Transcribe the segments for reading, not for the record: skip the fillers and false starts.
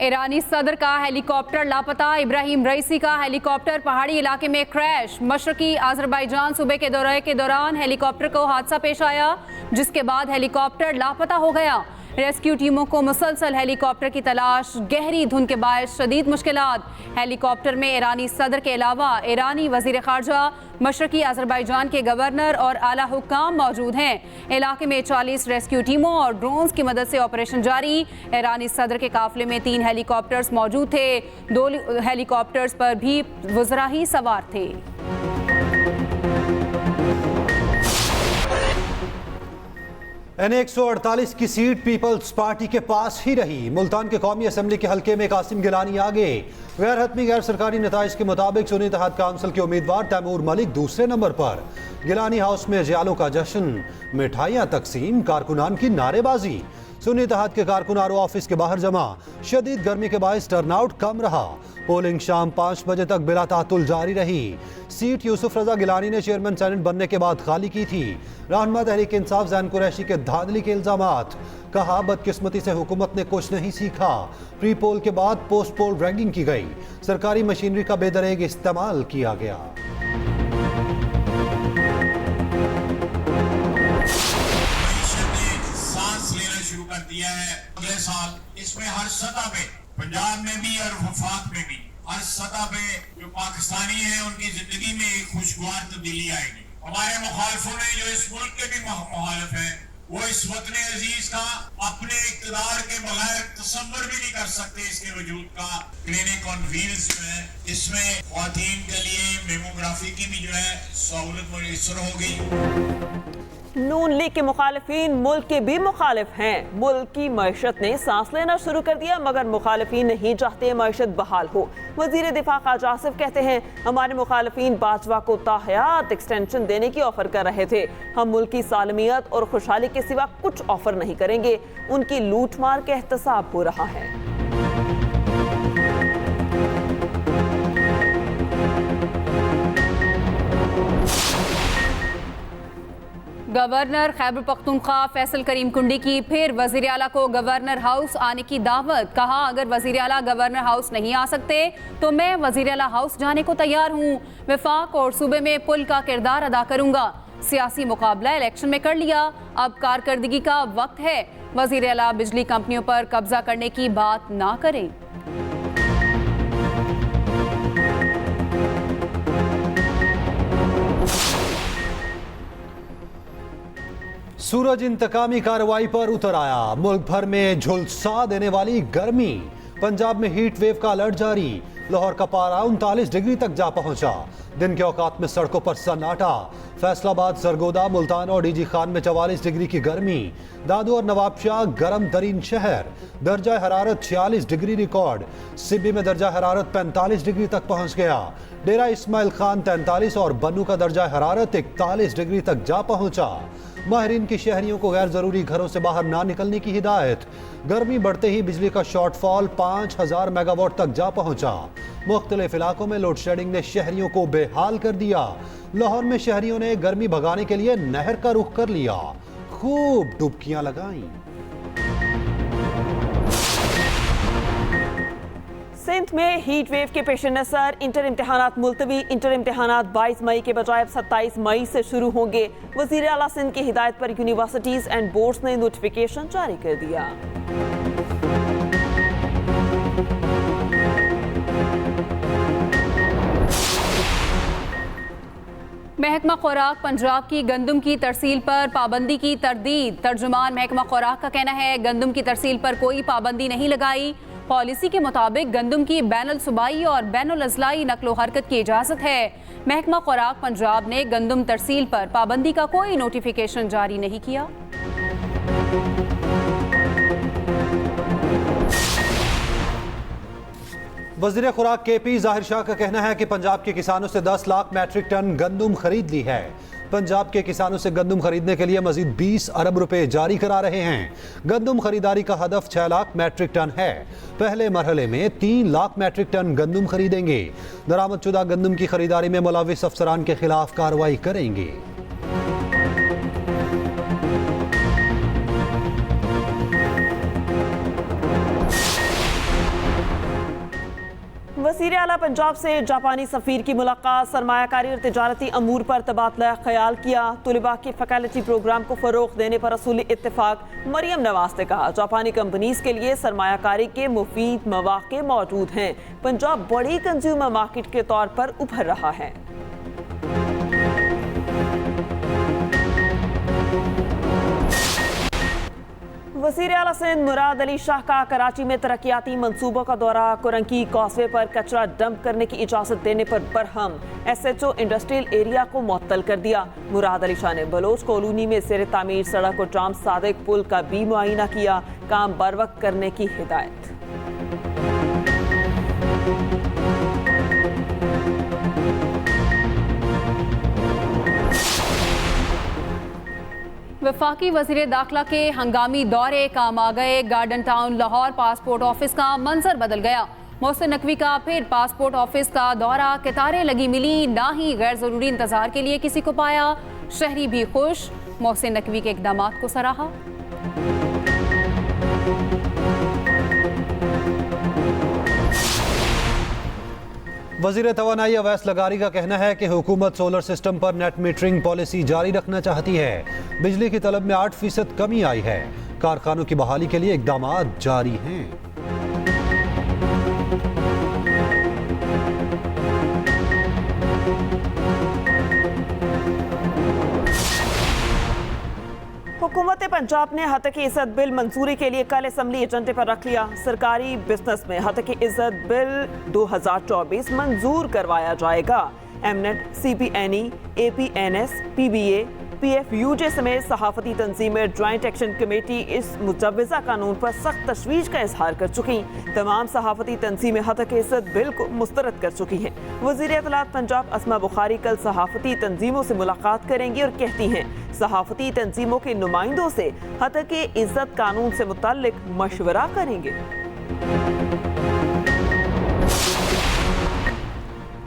ईरानी सदर का हेलीकॉप्टर लापता। इब्राहिम रईसी का हेलीकॉप्टर पहाड़ी इलाके में क्रैश। मशरकी अजरबैजान सूबे के दौरे के दौरान हेलीकॉप्टर को हादसा पेश आया, जिसके बाद हेलीकॉप्टर लापता हो गया। रेस्क्यू टीमों को मुसलसल हेलीकॉप्टर की तलाश। गहरी धुंध के बायस शदीद मुश्किलात। हेलीकॉप्टर में ईरानी सदर के अलावा ईरानी वजीर खारजा, मशरकी अजरबैजान के गवर्नर और आला हुक्काम मौजूद हैं। इलाके में 40 रेस्क्यू टीमों और ड्रोन्स की मदद से ऑपरेशन जारी। ईरानी सदर के काफिले में 3 हेलीकॉप्टर्स मौजूद थे। 2 हेलीकॉप्टर्स पर भी वज़रा ही सवार थे। N148 की सीट पीपल्स पार्टी के पास ही रही। मुल्तान के कौमी असम्बली के हल्के में कासिम गिलानी आगे। गैर हतमी गैर सरकारी नताइज के मुताबिक सुन्नी इत्तेहाद काउंसिल के उम्मीदवार तैमूर मलिक दूसरे नंबर पर। गिलानी हाउस में जियालों का जश्न, मिठाइयाँ तकसीम, कारकुनान की नारेबाजी। सुन्नी इत्तेहाद के कारकुन आर ऑफिस के बाहर जमा। शदीद गर्मी के बायस टर्नआउट कम रहा। पोलिंग शाम 5 बजे तक बिला तातुल जारी रही। सीट यूसुफ रजा गिलानी ने चेयरमैन सेनेट बनने के बाद खाली की थी। रहनुमा तहरीक इंसाफ ज़ैन कुरैशी के धांधली के इल्जामात। कहा बदकिस्मती से हुकूमत ने कुछ नहीं सीखा। प्री पोल के बाद पोस्ट पोल रैगिंग की गई। सरकारी मशीनरी का बेदरेग इस्तेमाल किया गया। सांस लेना शुरू कर दिया है। अगले साल इसमें हर सतह पे, पंजाब में भी और वफाक में भी, हर सतह पे जो पाकिस्तानी है उनकी जिंदगी में एक खुशगवार तब्दीली आएगी। हमारे मुखालिफों ने जो इस मुल्क के भी मुखालिफ हैं, वो इस वतन अजीज का अपने इक़्तिदार के बगैर तसव्वुर भी नहीं कर सकते इसके वजूद का। क्लिनिक ऑन व्हील्स जो है, इसमें ख्वातीन के लिए मेमोग्राफी की भी जो है सहूलत मुयस्सर हो गई। नून लीग के मुखालिफिन मुल्क के भी मुखालिफ हैं। मुल्क की मईशत ने सांस लेना शुरू कर दिया, मगर मुखालिफिन नहीं चाहते मईशत बहाल हो। वजीर दिफा ख्वाजा आसिफ कहते हैं, हमारे मुखालिफिन बाजवा को ताहयात एक्सटेंशन देने की ऑफर कर रहे थे। हम मुल्क की सालमियत और खुशहाली के सिवा कुछ ऑफर नहीं करेंगे। उनकी लूट मार का एहतसाब हो रहा है। गवर्नर खैबर पख्तूनख्वा फैसल करीम कुंडी की फिर वजीर आला को गवर्नर हाउस आने की दावत। कहा अगर वजीर आला गवर्नर हाउस नहीं आ सकते तो मैं वजीर आला हाउस जाने को तैयार हूँ। वफाक और सूबे में पुल का किरदार अदा करूँगा। सियासी मुकाबला इलेक्शन में कर लिया, अब कारकर्दगी का वक्त है। वजीर आला बिजली कंपनियों पर कब्जा करने की बात ना करें। सूरज इंतकामी कार्रवाई पर उतर आया। मुल्क भर में झुलसा देने वाली गर्मी। पंजाब में हीट वेव का अलर्ट जारी। लाहौर का पारा 39 डिग्री तक जा पहुंचा। दिन के औकात में सड़कों पर सन्नाटा। फैसलाबाद, सरगोदा, मुल्तान और डीजी खान में 44 डिग्री की गर्मी। दादू और नवाबशाह गर्म तरीन शहर। दर्जा हरारत 46 डिग्री रिकॉर्ड। सिब्बी में दर्जा हरारत 45 डिग्री तक पहुंच गया। डेरा इस्माइल खान 43 और बन्नू का दर्जा हरारत 41 डिग्री तक जा पहुंचा। माहिरीन की शहरियों को गैर जरूरी घरों से बाहर ना निकलने की हिदायत। गर्मी बढ़ते ही बिजली का शॉर्टफॉल 5000 मेगावाट तक जा पहुंचा। मुख्तलिफ इलाकों में लोड शेडिंग ने शहरियों को बेहाल कर दिया। लाहौर में शहरियों ने गर्मी भगाने के लिए नहर का रुख कर लिया, खूब डुबकियां लगाईं। सिंध में हीट वेव के पेश नज़र इंटर इम्तहानात मुलतवी। इंटर इम्तहानात 22 मई के बजाय 27 मई से शुरू होंगे। वज़ीर आला सिंध की हिदायत पर यूनिवर्सिटीज एंड बोर्ड्स ने नोटिफिकेशन जारी कर दिया। महकमा खुराक पंजाब की गंदम की तरसील पर पाबंदी की तरदीद। तर्जुमान महकमा खुराक का कहना है गंदम की तरसील पर कोई पाबंदी नहीं लगाई। पॉलिसी के मुताबिक गंदम की बैनुल सूबाई और बैनुल अजलाई नकलो हरकत की इजाज़त है। महकमा खुराक पंजाब ने गंदम तरसील पर पाबंदी का कोई नोटिफिकेशन जारी नहीं किया। वज़ीर खुराक KP ज़ाहिर शाह का कहना है कि पंजाब के किसानों से 10 लाख मैट्रिक टन गंदम खरीद ली है। पंजाब के किसानों से गंदम खरीदने के लिए मजीद 20 अरब रुपए जारी करा रहे हैं। गंदम खरीदारी का हदफ 6 लाख मैट्रिक टन है। पहले मरहले में 3 लाख मैट्रिक टन गंदम खरीदेंगे। दरामदशुदा गंदम की खरीदारी में मुलव्विस अफसरान के खिलाफ कार्रवाई करेंगे। वज़ीर आला पंजाब से जापानी सफ़ीर की मुलाकात, सरमायाकारी और तिजारती अमूर पर तबादला ख्याल किया। तुलिबा के फैकल्टी प्रोग्राम को फ़रोग़ देने पर असूली इत्तेफाक। मरियम नवाज ने कहा, जापानी कंपनीज के लिए सरमायाकारी के मुफीद मौक़े मौजूद हैं। पंजाब बड़ी कंज्यूमर मार्केट के तौर पर उभर रहा है। वज़ीर आला सिंध मुराद अली शाह का कराची में तरक्याती मंसूबों का दौरा। कुरंकी कॉसवे पर कचरा डंप करने की इजाज़त देने पर बरहम। SHO इंडस्ट्रियल एरिया को मुअत्तल कर दिया। मुराद अली शाह ने बलोच कॉलोनी में ज़ेर तामीर सड़क और जाम सादिक पुल का भी मुआयना किया। काम बरवक्त करने की हिदायत। वफाकी वज़ीर दाखिला के हंगामी दौरे काम आ गए। Garden town Lahore passport office का मंजर बदल गया। मोहसिन नकवी का फिर पासपोर्ट ऑफिस का दौरा। कतारें लगी मिली, ना ही गैर जरूरी इंतजार के लिए किसी को पाया। शहरी भी खुश। मोहसिन नकवी के इकदामात को सराहा। वज़ीर तवानाई अवैस लगारी का कहना है कि हुकूमत सोलर सिस्टम पर नेट मीटरिंग पॉलिसी जारी रखना चाहती है। बिजली की तलब में 8% कमी आई है। कारखानों की बहाली के लिए इक़दामात जारी हैं। हुकूमत पंजाब ने हद की इज्जत बिल मंजूरी के लिए कल असम्बली एजेंडे पर रख लिया। सरकारी बिजनेस में हद की इज्जत बिल 2024 मंजूर करवाया जाएगा। एमनेट, CPNE, APNS, PBA, PFUJ समेत सहाफती तंजीमें ज्वाइंट एक्शन कमेटी इस मुजव्वज़ा कानून पर सख्त तशवीश का इजहार कर चुकी। तमाम सहाफती तंजीमें हद की इज्जत बिल को मुस्तरद कर चुकी हैं। वज़ीर इत्तलात पंजाब अस्मा बुखारी कल सहाफती तंजीमों से मुलाकात करेंगी और कहती हैं, सहाफती तंजीमों के नुमाइंदों से हद की इज्जत कानून से मुताल्लिक मशवरा करेंगे।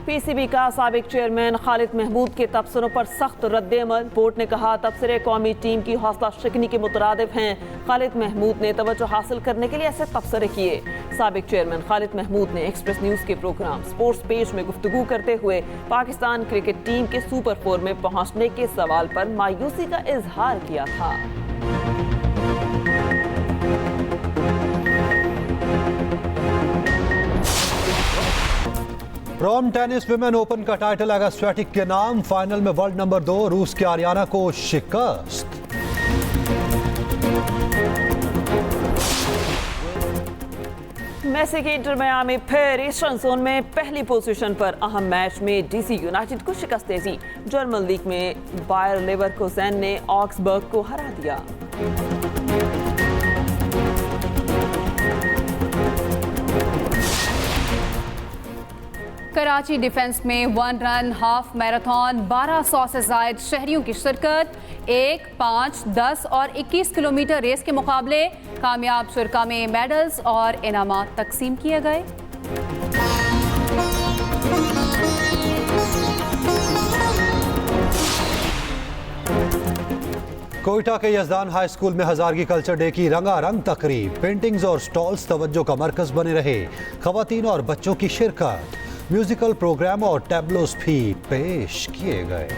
PCB का साबिक चेयरमैन खालिद महमूद के तबसरों पर सख्त रद्द-ए-अमल। बोर्ड ने कहा, तबसरे कौमी टीम की हौसला शिकनी के मुतरादिफ हैं। खालिद महमूद ने तवज्जो हासिल करने के लिए ऐसे तबसरे किए। साबिक चेयरमैन खालिद महमूद ने एक्सप्रेस न्यूज़ के प्रोग्राम स्पोर्ट्स पेज में गुफ्तगू करते हुए पाकिस्तान क्रिकेट टीम के सुपर 4 में पहुंचने के सवाल पर मायूसी का इजहार किया था। रोम टेनिस विमेन ओपन का टाइटल आगा स्वेटिक के नाम। फाइनल में वर्ल्ड नंबर 2 रूस के आर्याना को शिकस्त। मेसी की इंटर मियामी फिर ईस्टर्न जोन में पहली पोजीशन पर। अहम मैच में DC यूनाइटेड को शिकस्त दे दी। जर्मन लीग में बायर लेवरकुसेन ने ऑक्सबर्ग को हरा दिया। कराची डिफेंस में 1 रन हाफ मैराथन, 1200 से जायद शहरियों की शिरकत। 1, 5, 10 और 21 किलोमीटर रेस के मुकाबले। कामयाब शुरका में मेडल्स और इनामात तकसीम किए गए। कोयटा के यजदान हाई स्कूल में हजारगी कल्चर डे की रंगारंग तकरीब। पेंटिंग्स और स्टॉल्स तवज्जो का मरकज बने रहे। खवातीन और बच्चों की शिरकत। म्यूजिकल प्रोग्राम और टैब्लोस भी पेश किए गए।